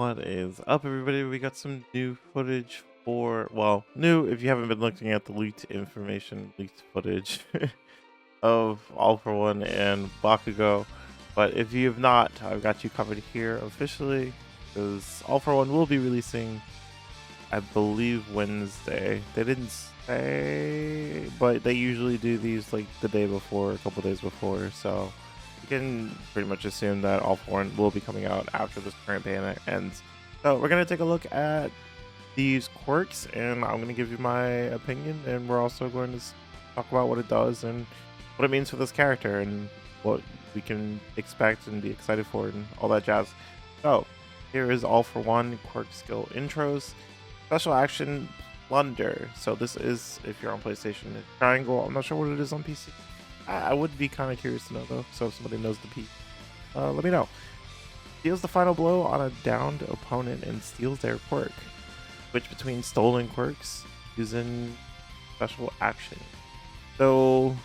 What is up, everybody? We got some new footage for, well, new if you haven't been looking at the leaked information, leaked footage of All For One and Bakugo. But if you have not, I've got you covered here officially because All For One will be releasing, I believe, Wednesday. They didn't say, but they usually do these like the day before, a couple days before. So you can pretty much assume that All For One will be coming out after this current ban ends. So we're gonna take a look at these quirks, and I'm gonna give you my opinion, and we're also going to talk about what it does and what it means for this character and what we can expect and be excited for and all that jazz. So here is All For One quirk skill intros. Special action Plunder. So this is, if you're on PlayStation, triangle. I'm not sure what it is on PC. I would be kind of curious to know though. So if somebody knows the P, let me know. Deals the final blow on a downed opponent and steals their quirk. Switch between stolen quirks using special action. So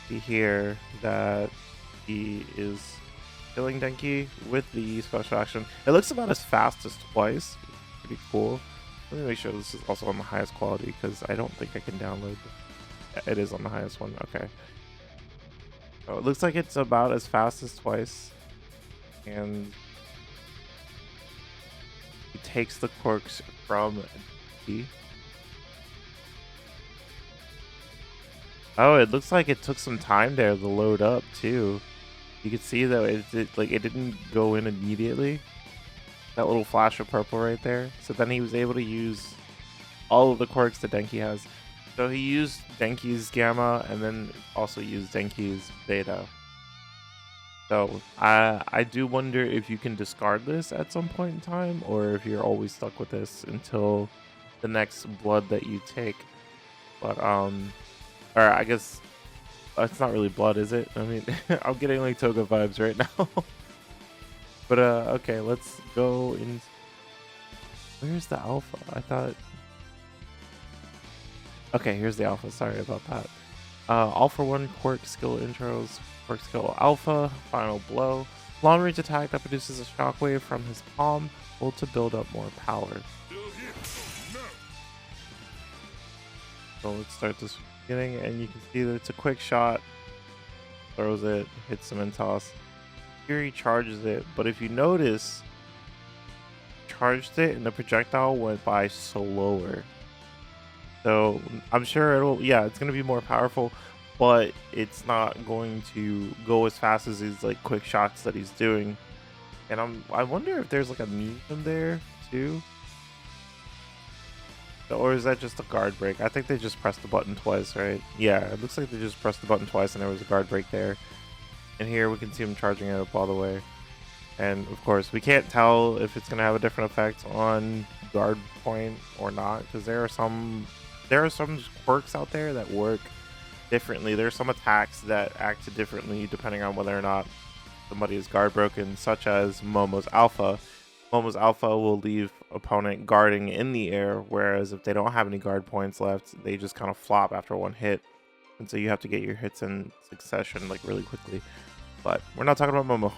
see here that he is killing Denki with the special action. It looks about as fast as Twice. Pretty cool. Let me make sure this is also on the highest quality because I don't think I can download it. It is on the highest one. Okay. So it looks like it's about as fast as Twice. And he takes the quirks from D. Oh, it looks like it took some time there to load up too. You can see that it didn't go in immediately. That little flash of purple right there. So then he was able to use all of the quirks that Denki has. So he used Denki's Gamma and then also used Denki's Beta. So I do wonder if you can discard this at some point in time, or if you're always stuck with this until the next blood that you take. But or I guess it's not really blood, is it? I mean, I'm getting like Toga vibes right now. But okay, let's go in. Where's the alpha? I thought. Okay, here's the alpha. Sorry about that. All For One quirk skill intros. Quirk skill alpha. Final blow. Long range attack that produces a shockwave from his palm. Hold to build up more power. So let's start this beginning, and you can see that it's a quick shot. Throws it, hits him and toss. Fury charges it, but if you notice, charged it and the projectile went by slower. So I'm sure it's going to be more powerful, but it's not going to go as fast as these like quick shots that he's doing. And I wonder if there's like a medium there too. Or is that just a guard break? I think they just pressed the button twice, right? Yeah, it looks like they just pressed the button twice and there was a guard break there. And here we can see him charging it up all the way. And of course, we can't tell if it's going to have a different effect on guard point or not, because there are some quirks out there that work differently. There are some attacks that act differently depending on whether or not somebody is guard broken, such as Momo's Alpha. Momo's Alpha will leave opponent guarding in the air, whereas if they don't have any guard points left, they just kind of flop after one hit. And so you have to get your hits in succession like really quickly. But we're not talking about Momo.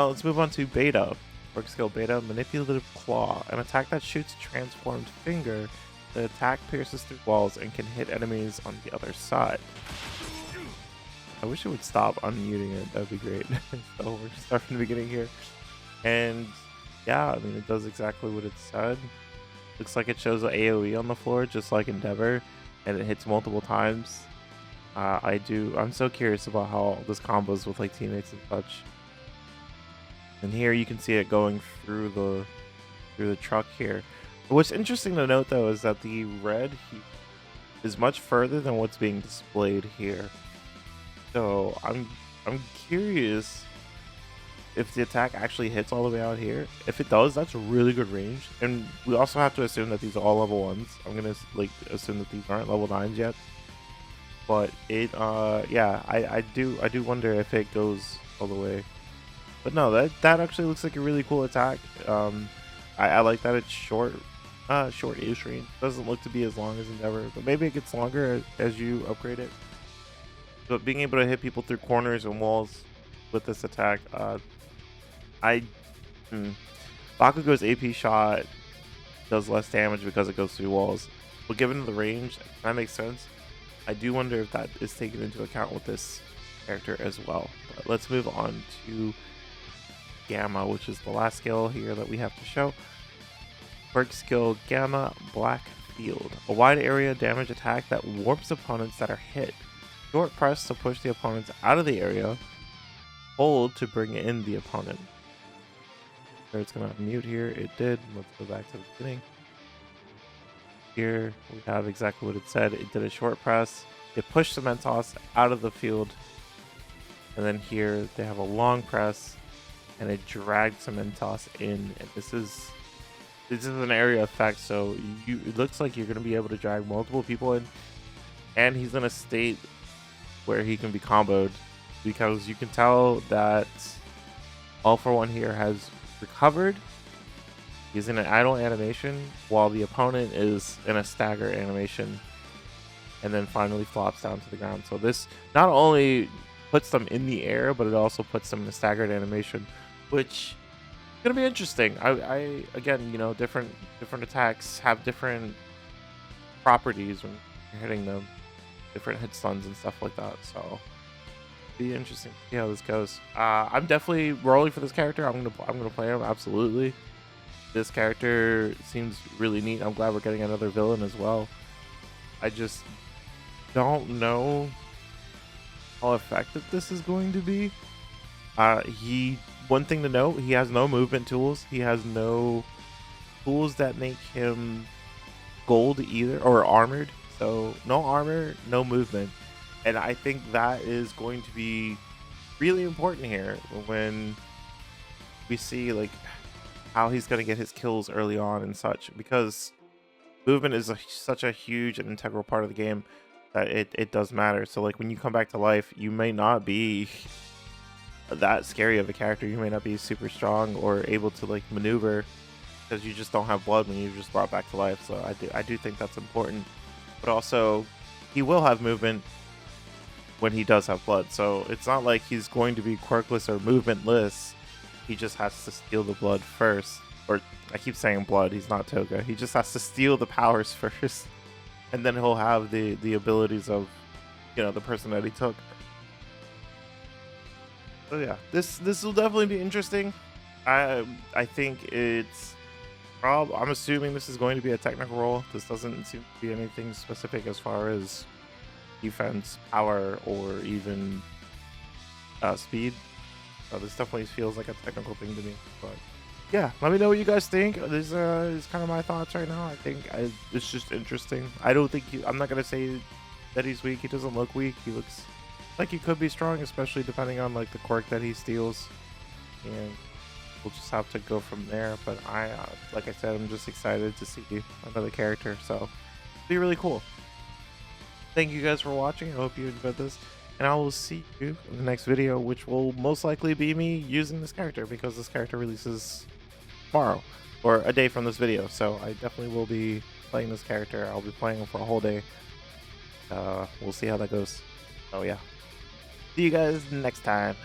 Let's move on to Beta. Quirk skill Beta, Manipulative Claw. An attack that shoots Transformed Finger. The attack pierces through walls and can hit enemies on the other side. I wish it would stop unmuting it. That'd be great. So we're just starting from the beginning here. And yeah, I mean, it does exactly what it said. Looks like it shows an AoE on the floor, just like Endeavor, and it hits multiple times. I'm so curious about how this combos with like teammates and such. And here you can see it going through the truck here. But what's interesting to note though is that the red is much further than what's being displayed here. So I'm curious if the attack actually hits all the way out here. If it does, that's a really good range. And we also have to assume that these are all level 1s. I'm gonna like assume that these aren't level 9s yet. But it yeah, I do wonder if it goes all the way. But no, that actually looks like a really cool attack. I like that it's short-ish range. Doesn't look to be as long as Endeavor, but maybe it gets longer as you upgrade it. But being able to hit people through corners and walls with this attack, I Bakugo's AP shot does less damage because it goes through walls. But given the range, that makes sense. I do wonder if that is taken into account with this character as well. But let's move on to Gamma, which is the last skill here that we have to show. Quirk skill Gamma Black Field. A wide area damage attack that warps opponents that are hit. Short press to push the opponents out of the area. Hold to bring in the opponent. It's gonna unmute here. It did. Let's go back to the beginning. Here we have exactly what it said. It did a short press. It pushed the Mentos out of the field. And then here they have a long press and it dragged some Mentos in. And this is an area effect, so it looks like you're gonna be able to drag multiple people in, and he's gonna state where he can be comboed, because you can tell that All For One here has recovered. He's in an idle animation while the opponent is in a stagger animation, and then finally flops down to the ground. So this not only puts them in the air, but it also puts them in a staggered animation, which is gonna be interesting. I again, you know, different attacks have different properties when you're hitting them, different hit stuns and stuff like that. So be interesting to see how this goes. I'm definitely rolling for this character. I'm gonna play him, absolutely. This character seems really neat. I'm glad we're getting another villain as well. I just don't know how effective this is going to be. One thing to note, he has no movement tools. He has no tools that make him gold either, or armored. So no armor, no movement. And I think that is going to be really important here when we see like how he's going to get his kills early on and such, because movement is such a huge and integral part of the game that it does matter. So like when you come back to life, you may not be that scary of a character. You may not be super strong or able to like maneuver because you just don't have blood when you're just brought back to life. So I do think that's important. But also he will have movement when he does have blood. So it's not like he's going to be quirkless or movementless. He just has to steal the blood first. Or I keep saying blood, he's not Toga. He just has to steal the powers first. And then he'll have the abilities of, you know, the person that he took. So yeah, this will definitely be interesting. I think it's I'm assuming this is going to be a technical role. This doesn't seem to be anything specific as far as defense, power, or even speed. So this definitely feels like a technical thing to me. But yeah, let me know what you guys think. This is kind of my thoughts right now. I think it's just interesting. I don't think I'm not gonna say that he's weak. He doesn't look weak. He looks like he could be strong, especially depending on like the quirk that he steals. And we'll just have to go from there. But like I said, I'm just excited to see another character. So it'll be really cool. Thank you guys for watching. I hope you enjoyed this. And I will see you in the next video, which will most likely be me using this character, because this character releases tomorrow or a day from this video. So I definitely will be playing this character. I'll be playing him for a whole day. We'll see how that goes. So yeah, see you guys next time.